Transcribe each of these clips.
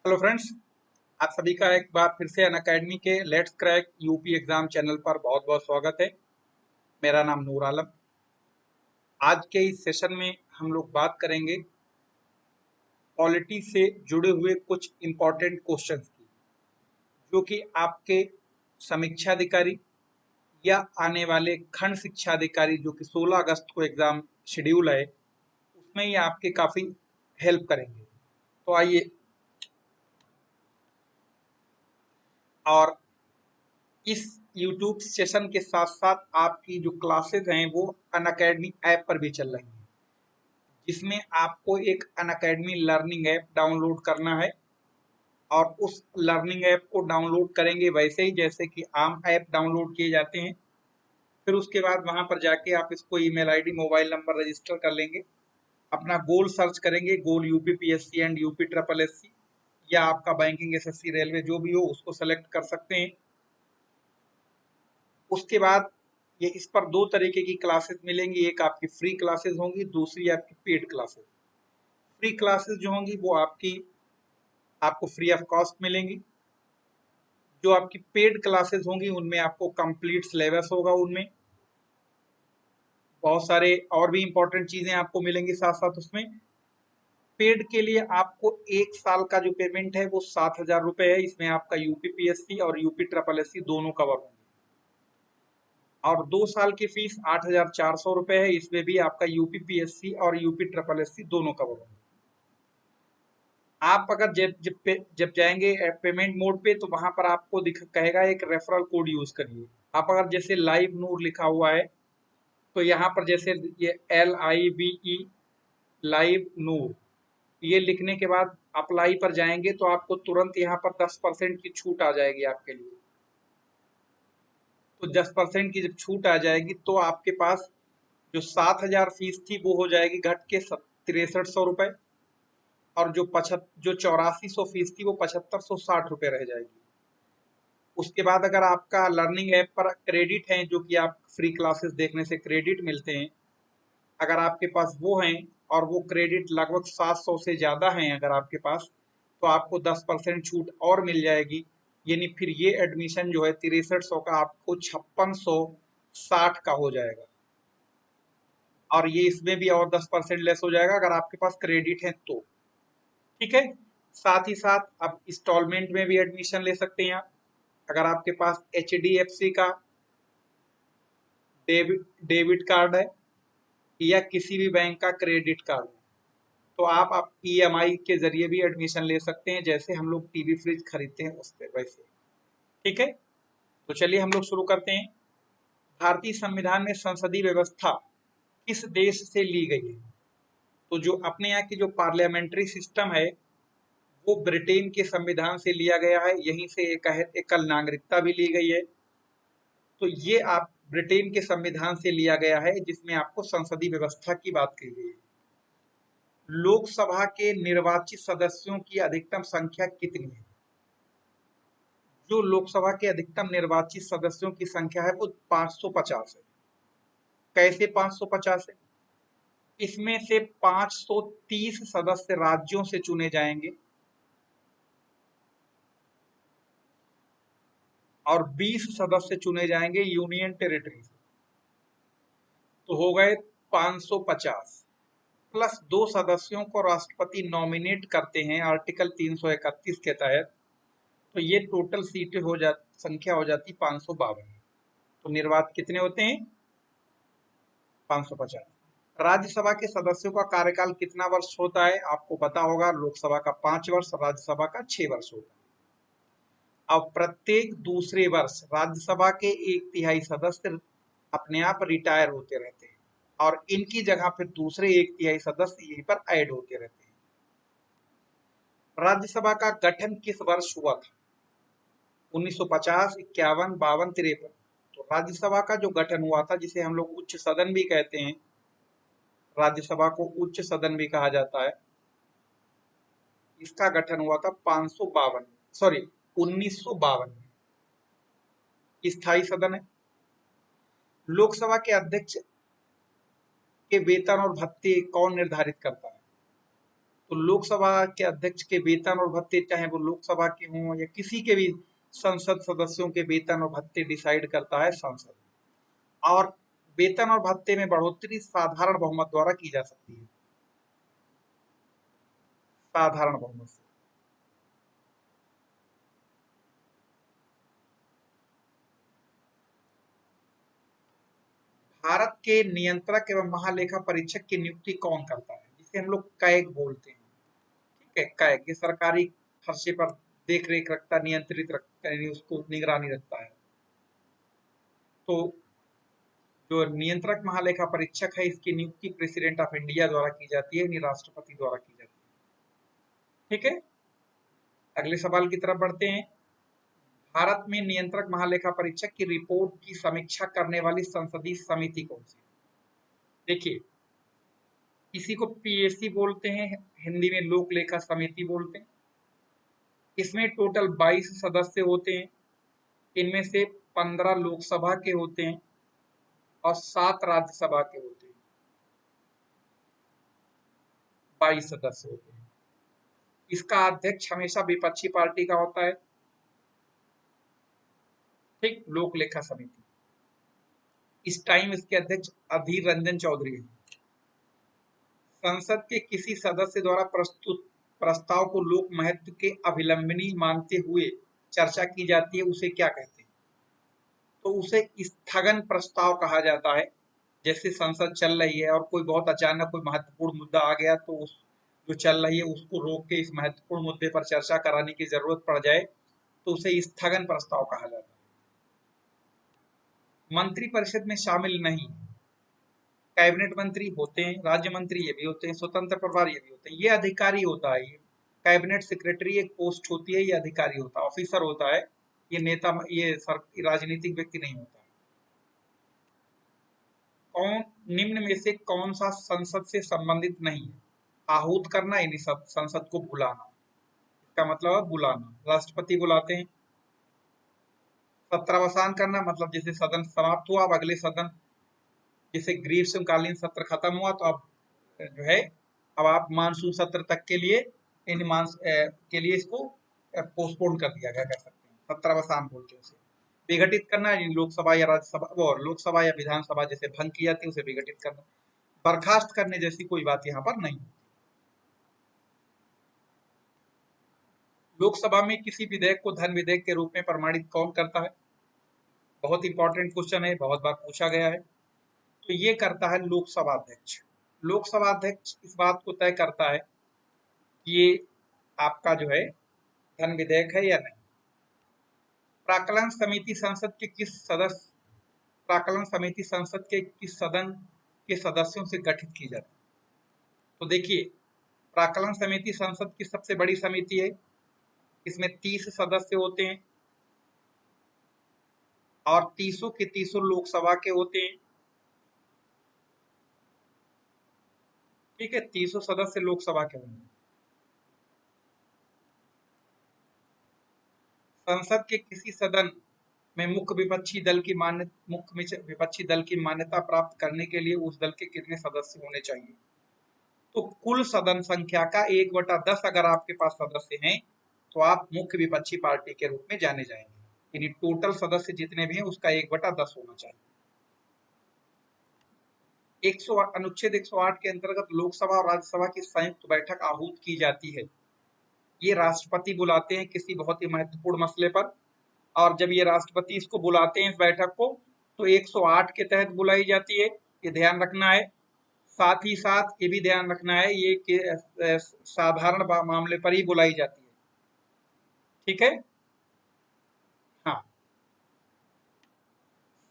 Hello friends. आप सभी का एक बार फिर से अनअकैडमी के let's crack UP exam channel पर बहुत बहुत स्वागत है। मेरा नाम नूर आलम। आज के इस सेशन में हम लोग बात करेंगे पॉलिटी से जुड़े हुए कुछ इम्पोर्टेंट क्वेश्चंस की, जो कि आपके समीक्षा अधिकारी या आने वाले खंड शिक्षा अधिकारी जो कि 16 अगस्त को एग्जाम शेड्यूल है, उसमें ये आपके काफ़ी हेल्प करेंगे। तो आइए, और इस YouTube सेशन के साथ साथ आपकी जो क्लासेस हैं वो अनअकैडमी ऐप पर भी चल रही हैं, जिसमें आपको एक अनअकैडमी लर्निंग ऐप डाउनलोड करना है। और उस लर्निंग ऐप को डाउनलोड करेंगे वैसे ही जैसे कि आम ऐप डाउनलोड किए जाते हैं। फिर उसके बाद वहां पर जाके आप इसको email ID mobile number register कर लेंगे, अपना गोल सर्च करेंगे, goal UPPSC and UP triple SC, या आपका बैंकिंग एसएससी रेलवे जो भी हो उसको सेलेक्ट कर सकते हैं। उसके बाद ये इस पर दो तरीके की क्लासेस मिलेंगी, एक आपकी फ्री क्लासेस होंगी, दूसरी आपकी पेड क्लासेस। फ्री क्लासेस जो होंगी वो आपको फ्री ऑफ कॉस्ट मिलेंगी। जो आपकी पेड क्लासेस होंगी उनमें आपको कंप्लीट सिलेबस होगा, उनमें बहुत सारे और भी इंपॉर्टेंट चीजें आपको मिलेंगी साथ साथ उसमें। पेड के लिए आपको 1 साल का जो पेमेंट है वो 7,000 रुपये है। इसमें आपका यूपीपीएससी और यूपी ट्रिपल एससी दोनों कवर होंगे। और 2 साल की फीस 8,400 रुपये है। इसमें भी आपका यूपीपीएससी और यूपी ट्रिपल एससी दोनों कवर होंगे। आप अगर जब जाएंगे पेमेंट मोड पे, तो वहां पर आपको दिख कहेगा एक रेफरल कोड यूज करिए। आप अगर जैसे लाइव नूर लिखा हुआ है, तो यहाँ पर जैसे ये LIVE लाइव नूर, ये लिखने के बाद अप्लाई पर जाएंगे तो आपको तुरंत यहाँ पर 10% की छूट आ जाएगी आपके लिए। तो 10% की जब छूट आ जाएगी तो आपके पास जो 7,000 फीस थी वो हो जाएगी घट के 6300 रुपये, और जो 8400 फीस थी वो 7560 रुपये रह जाएगी। उसके बाद अगर आपका लर्निंग ऐप पर क्रेडिट है, जो कि आप फ्री क्लासेस देखने से क्रेडिट मिलते हैं, अगर आपके पास वो हैं और वो क्रेडिट लगभग 700 से ज़्यादा हैं अगर आपके पास, तो आपको 10% छूट और मिल जाएगी। यानी फिर ये एडमिशन जो है 6300 का आपको 5660 का हो जाएगा। और ये इसमें भी और 10% लेस हो जाएगा अगर आपके पास क्रेडिट है तो। ठीक है। साथ ही साथ आप इंस्टॉलमेंट में भी एडमिशन ले सकते हैं। आप अगर आपके पास HDFC का डेबिट कार्ड है या किसी भी बैंक का क्रेडिट कार्ड है, तो आप EMI के जरिए भी एडमिशन ले सकते हैं, जैसे हम लोग टीवी फ्रिज खरीदते हैं उससे वैसे। ठीक है। तो चलिए हम लोग शुरू करते हैं। भारतीय संविधान में संसदीय व्यवस्था किस देश से ली गई है? तो जो अपने यहाँ की जो पार्लियामेंट्री सिस्टम है वो ब्रिटेन के संविधान से लिया गया है। यहीं से एकल नागरिकता भी ली गई है। तो ये आप ब्रिटेन के संविधान से लिया गया है, जिसमें आपको संसदीय व्यवस्था की बात की गई है। लोकसभा के निर्वाचित सदस्यों की अधिकतम संख्या कितनी है? जो लोकसभा के अधिकतम निर्वाचित सदस्यों की संख्या है वो 550 है। कैसे 550 है? इसमें से 530 सदस्य राज्यों से चुने जाएंगे और 20 सदस्य चुने जाएंगे यूनियन टेरिटरी से। तो हो गए 550, प्लस 2 सदस्यों को राष्ट्रपति नॉमिनेट करते हैं आर्टिकल 331 के तहत। तो ये टोटल सीटें संख्या हो जाती 552। तो निर्वाचित कितने होते हैं? 550। राज्यसभा के सदस्यों का कार्यकाल कितना वर्ष होता है? आपको पता होगा, लोकसभा का 5 वर्ष, राज्यसभा का 6 वर्ष होता है। अब प्रत्येक दूसरे वर्ष राज्यसभा के 1/3 सदस्य अपने आप रिटायर होते रहते हैं, और इनकी जगह फिर दूसरे 1/3 सदस्य यहीं पर ऐड होते रहते हैं। राज्यसभा का गठन किस वर्ष हुआ था? 1950, 51, 52, 53। तो राज्यसभा का जो गठन हुआ था, जिसे हम लोग उच्च सदन भी कहते हैं, राज्यसभा को उच्च सदन भी कहा जाता है, इसका गठन हुआ था 552, सॉरी 1952 में। स्थायी सदन है। लोकसभा के अध्यक्ष के वेतन और भत्ते कौन निर्धारित करता है? तो लोकसभा के अध्यक्ष के वेतन और भत्ते, चाहे वो लोकसभा के हों या किसी के भी संसद सदस्यों के वेतन और भत्ते डिसाइड करता है संसद। और वेतन और भत्ते में बढ़ोतरी साधारण बहुमत द्वारा की जा सकती है, साधारण बहुमत से। भारत के नियंत्रक एवं महालेखा परीक्षक की नियुक्ति कौन करता है, जिसे हम लोग कैग बोलते हैं। ठीक है, कैग ये सरकारी खर्चे पर देख रेख रखता, नियंत्रित रखता है, उसको निगरानी रखता है। तो जो नियंत्रक महालेखा परीक्षक है, इसकी नियुक्ति प्रेसिडेंट ऑफ इंडिया द्वारा की जाती है, यानी राष्ट्रपति द्वारा की जाती है। ठीक है, अगले सवाल की तरफ बढ़ते हैं। भारत में नियंत्रक महालेखा परीक्षक की रिपोर्ट की समीक्षा करने वाली संसदीय समिति कौन सी? देखिए, इसी को पीएससी बोलते हैं, हिंदी में लोक लेखा समिति बोलते हैं। इसमें टोटल 22 सदस्य होते हैं, इनमें से 15 लोकसभा के होते हैं और 7 राज्यसभा के होते हैं। 22 सदस्य होते हैं। इसका अध्यक्ष हमेशा विपक्षी पार्टी का होता है। ठीक, लोक लेखा समिति, इस टाइम इसके अध्यक्ष अधीर रंजन चौधरी हैं। संसद के किसी सदस्य द्वारा प्रस्तुत प्रस्ताव को लोक महत्व के अभिलंबनी मानते हुए चर्चा की जाती है, उसे क्या कहते हैं? तो उसे स्थगन प्रस्ताव कहा जाता है। जैसे संसद चल रही है और कोई बहुत अचानक कोई महत्वपूर्ण मुद्दा आ गया, तो उस जो चल रही है उसको रोक के इस महत्वपूर्ण मुद्दे पर चर्चा कराने की जरूरत पड़ जाए, तो उसे स्थगन प्रस्ताव कहा जाता है। मंत्रिपरिषद में शामिल नहीं, कैबिनेट मंत्री होते हैं, राज्य मंत्री ये भी होते हैं, स्वतंत्र प्रभार ये भी होते हैं। ये अधिकारी होता है, ये कैबिनेट सेक्रेटरी एक पोस्ट होती है, ये अधिकारी होता है, ऑफिसर होता है, ये नेता, ये राजनीतिक व्यक्ति नहीं होता। कौन निम्न में से कौन सा संसद से संबंधित नहीं है? आहूत करना यानी संसद को बुलाना, इसका मतलब है बुलाना, राष्ट्रपति बुलाते हैं। सत्रावसान करना मतलब जैसे सदन समाप्त हुआ, अब अगले सदन, जैसे ग्रीष्मकालीन सत्र खत्म हुआ तो अब जो है अब आप मानसून सत्र तक के लिए के लिए इसको पोस्टपोन कर दिया गया, कह सकते हैं, सत्रावसान बोलते हैं उसे। विघटित करना लोकसभा या राज्यसभा और लोकसभा या विधानसभा जैसे भंग की जाती है उसे विघटित करना। बर्खास्त करने जैसी कोई बात यहाँ पर नहीं। लोकसभा में किसी विधेयक को धन विधेयक के रूप में प्रमाणित कौन करता है? बहुत इंपॉर्टेंट क्वेश्चन है, बहुत बार पूछा गया है। तो ये करता है लोकसभा अध्यक्ष। लोकसभा अध्यक्ष इस बात को तय करता है कि ये आपका जो है धन विधेयक है या नहीं। प्राक्कलन समिति संसद के किस सदस्य प्राक्कलन समिति संसद के किस सदन के सदस्यों से गठित की जाती है? तो देखिए, प्राक्कलन समिति संसद की सबसे बड़ी समिति है, इसमें 30 सदस्य होते हैं और 30 के 30 लोकसभा के होते हैं। ठीक है, 30 सदस्य लोकसभा के होंगे। संसद के किसी सदन में मुख्य विपक्षी दल की मान्यता प्राप्त करने के लिए उस दल के कितने सदस्य होने चाहिए? तो कुल सदन संख्या का 1/10 अगर आपके पास सदस्य हैं तो आप मुख्य विपक्षी पार्टी के रूप में जाने जाएंगे, यानी टोटल सदस्य जितने भी हैं उसका 1/10 होना चाहिए। अनुच्छेद 108 के अंतर्गत लोकसभा और राज्यसभा की संयुक्त बैठक आहूत की जाती है। ये राष्ट्रपति बुलाते हैं किसी बहुत ही महत्वपूर्ण मसले पर, और जब ये राष्ट्रपति इसको बुलाते हैं इस बैठक को, तो 108 के तहत बुलाई जाती है, ये ध्यान रखना है। साथ ही साथ ये भी ध्यान रखना है ये कि साधारण मामले पर ही बुलाई जाती है। ठीक है, हाँ।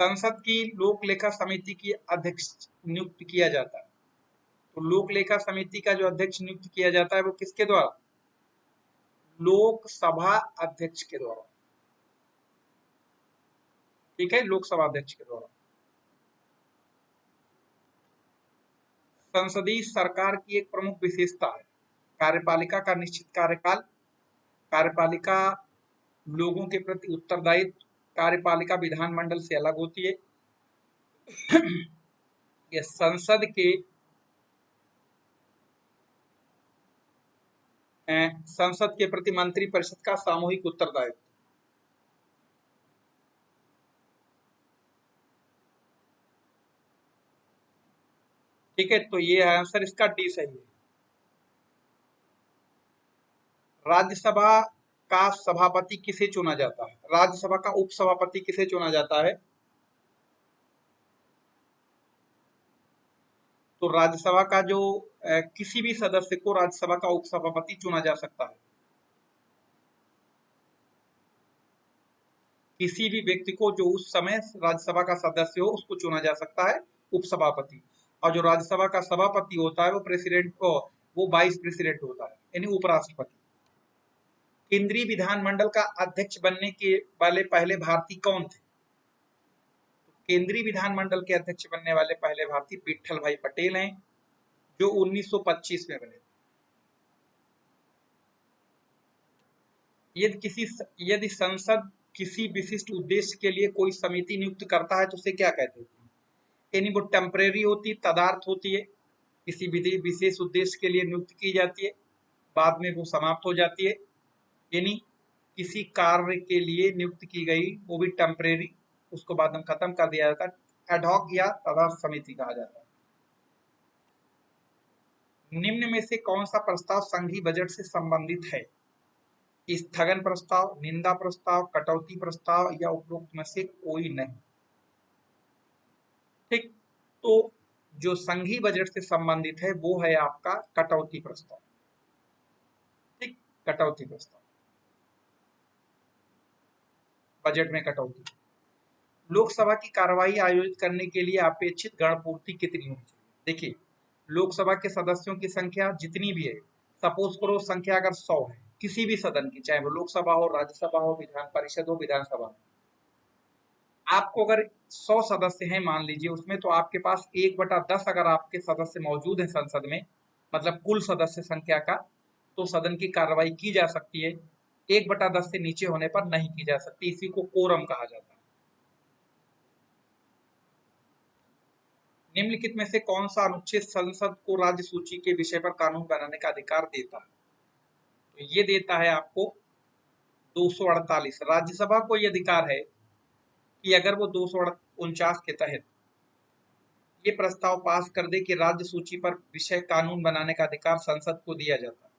संसद की लोक लेखा समिति की अध्यक्ष नियुक्त किया जाता है। तो लोक लेखा समिति का जो अध्यक्ष नियुक्त किया जाता है वो किसके द्वारा? लोकसभा अध्यक्ष के द्वारा। ठीक है, लोकसभा अध्यक्ष के द्वारा। संसदीय सरकार की एक प्रमुख विशेषता है कार्यपालिका का निश्चित कार्यकाल। कार्यपालिका लोगों के प्रति उत्तरदायित्व, कार्यपालिका विधानमंडल से अलग होती है। यह संसद के संसद के प्रति मंत्रिपरिषद का सामूहिक उत्तरदायित्व। ठीक है, तो ये आंसर इसका डी सही है। राज्यसभा का सभापति किसे चुना जाता है? राज्यसभा का उपसभापति किसे चुना जाता है? तो राज्यसभा का जो किसी भी सदस्य को राज्यसभा का उपसभापति चुना जा सकता है। किसी भी व्यक्ति को जो उस समय राज्यसभा का सदस्य हो उसको चुना जा सकता है उपसभापति। और जो राज्यसभा का सभापति होता है वो प्रेसिडेंट को, वो वाइस प्रेसिडेंट होता है, यानी उपराष्ट्रपति। केंद्रीय विधानमंडल का अध्यक्ष बनने के वाले पहले भारतीय कौन थे? केंद्रीय विधानमंडल के अध्यक्ष बनने वाले पहले भारतीय विट्ठल भाई पटेल हैं, जो 1925 में बने। यदि संसद किसी विशिष्ट उद्देश्य के लिए कोई समिति नियुक्त करता है तो उसे क्या कहते हैं? यानी वो टेम्परेरी होती, तदार्थ होती है, किसी विशेष उद्देश्य के लिए नियुक्त की जाती है, बाद में वो समाप्त हो जाती है। यानी किसी कार्य के लिए नियुक्त की गई, वो भी टेम्परेरी, उसको बाद में खत्म कर दिया जाता है। एडहॉक या तदर्थ समिति कहा जाता है। निम्न में से कौन सा प्रस्ताव संघीय बजट से संबंधित है? स्थगन प्रस्ताव, निंदा प्रस्ताव, कटौती प्रस्ताव या उपरोक्त में से कोई नहीं। ठीक, तो जो संघीय बजट से संबंधित है वो है आपका कटौती प्रस्ताव। ठीक, कटौती प्रस्ताव, बजट में कटौती। लोकसभा की कार्यवाही आयोजित करने के लिए अपेक्षित गणपूर्ति कितनी होनी चाहिए? देखिए, लोकसभा के सदस्यों की संख्या जितनी भी है, सपोज करो संख्या अगर 100 है किसी भी सदन की, चाहे वो लोकसभा हो, राज्यसभा हो, विधान परिषद हो, विधानसभा हो, आपको अगर 100 सदस्य हैं मान लीजिए, उसमें तो आपके पास 1/10 अगर आपके सदस्य मौजूद हैं संसद में, मतलब कुल सदस्य संख्या का, तो सदन की कार्रवाई की जा सकती है। 1/10 से नीचे होने पर नहीं की जा सकती, इसी को कोरम कहा जाता है। निम्नलिखित में से कौन सा अनुच्छेद संसद को राज्य सूची के विषय पर कानून बनाने का अधिकार देता है? तो ये देता है आपको 248। राज्यसभा को यह अधिकार है कि अगर वो 249 के तहत ये प्रस्ताव पास कर दे कि राज्य सूची पर विषय कानून बनाने का अधिकार संसद को दिया जाता है,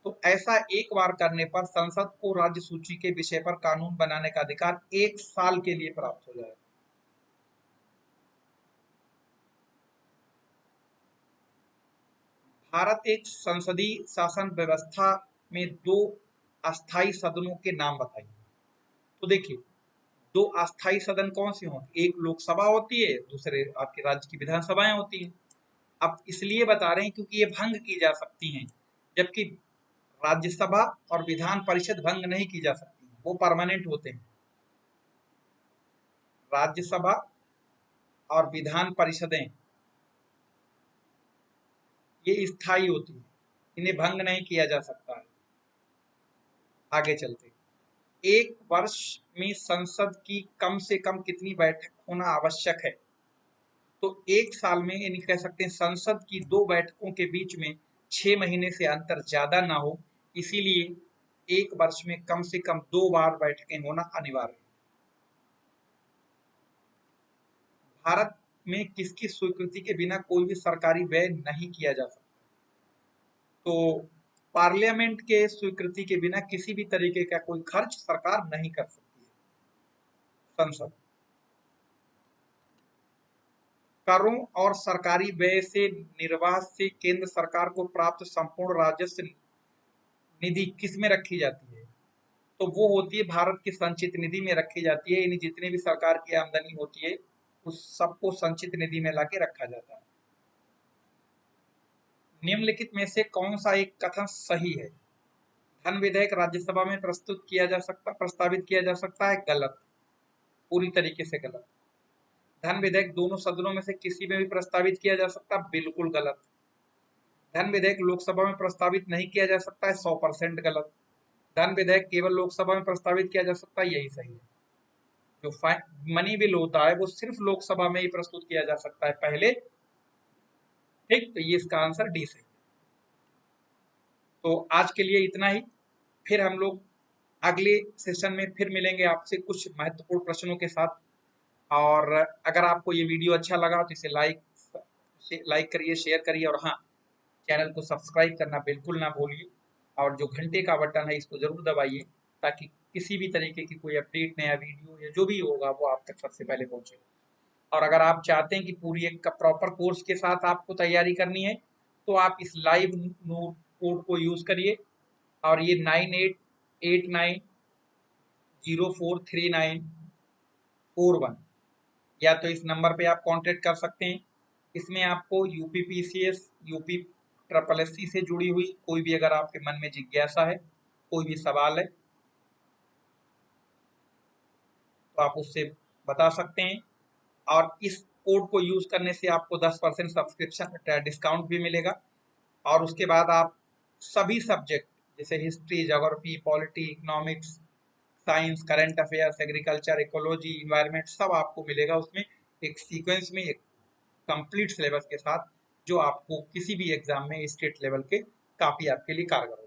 तो ऐसा एक बार करने पर संसद को राज्य सूची के विषय पर कानून बनाने का अधिकार 1 साल के लिए प्राप्त हो जाएगा। भारत एक संसदीय शासन व्यवस्था में 2 अस्थायी सदनों के नाम बताइए। तो देखिए, 2 अस्थायी सदन कौन से होंगे? एक लोकसभा होती है, दूसरे आपके राज्य की विधानसभाएं होती हैं। अब इसलिए बता रहे हैं क्योंकि ये भंग की जा सकती हैं, जबकि राज्यसभा और विधान परिषद भंग नहीं की जा सकती, वो परमानेंट होते हैं। राज्यसभा और विधान परिषदें ये स्थायी होती हैं, इन्हें भंग नहीं किया जा सकता है। आगे चलते, एक वर्ष में संसद की कम से कम कितनी बैठक होना आवश्यक है? तो 1 साल में, यानी कह सकते हैं संसद की 2 बैठकों के बीच में 6 महीने से अंतर ज्यादा ना हो, इसीलिए एक वर्ष में कम से कम 2 बार बैठकें होना अनिवार्य है। भारत में किसकी स्वीकृति के बिना कोई भी सरकारी व्यय नहीं किया जा सकता? तो पार्लियामेंट के स्वीकृति के बिना किसी भी तरीके का कोई खर्च सरकार नहीं कर सकती है, संसद। करों और सरकारी व्यय से निर्वाह से केंद्र सरकार को प्राप्त संपूर्ण राजस्व निधि किस में रखी जाती है? तो वो होती है भारत की संचित निधि में रखी जाती है, यानी जितनी भी सरकार की आमदनी होती है उस सबको संचित निधि में लाके रखा जाता है। निम्नलिखित में से कौन सा एक कथन सही है? धन विधेयक राज्यसभा में प्रस्तावित किया जा सकता है? गलत, पूरी तरीके से गलत। धन विधेयक दोनों सदनों में से किसी में भी प्रस्तावित किया जा सकता? बिल्कुल गलत। धन विधेयक लोकसभा में प्रस्तावित नहीं किया जा सकता है? 100% गलत। धन विधेयक केवल लोकसभा में प्रस्तावित किया जा सकता है, यही सही है। जो मनी बिल होता है वो सिर्फ लोकसभा में ही प्रस्तुत किया जा सकता है पहले। ठीक, तो ये इसका आंसर डी सही। तो आज के लिए इतना ही। फिर हम लोग अगले सेशन में फिर मिलेंगे आपसे कुछ महत्वपूर्ण प्रश्नों के साथ। और अगर आपको ये वीडियो अच्छा लगा तो इसे लाइक करिए, शेयर करिए, और हाँ, चैनल को सब्सक्राइब करना बिल्कुल ना भूलिए। और जो घंटे का बटन है इसको जरूर दबाइए, ताकि किसी भी तरीके की कोई अपडेट, नया वीडियो या जो भी होगा वो आप तक सबसे पहले पहुंचे। और अगर आप चाहते हैं कि पूरी एक प्रॉपर कोर्स के साथ आपको तैयारी करनी है, तो आप इस लाइव नोट कोड को यूज करिए। और ये 9889043941, या तो इस नंबर पे आप कांटेक्ट कर सकते हैं। इसमें आपको यूपीपीसीएस, यूपी ट्रिपल एससी से जुड़ी हुई कोई भी अगर आपके मन में जिज्ञासा है, कोई भी सवाल है, तो आप उससे बता सकते हैं। और इस कोड को यूज करने से आपको 10% सब्सक्रिप्शन डिस्काउंट भी मिलेगा। और उसके बाद आप सभी सब्जेक्ट जैसे history, geography, polity, economics, science, current affairs, agriculture, ecology, environment, सब आपको मिलेगा उसमें एक सीक्वेंस में, एक कंप्लीट सिलेबस के साथ, जो आपको किसी भी एग्जाम में स्टेट लेवल के काफी आपके लिए कारगर होगा।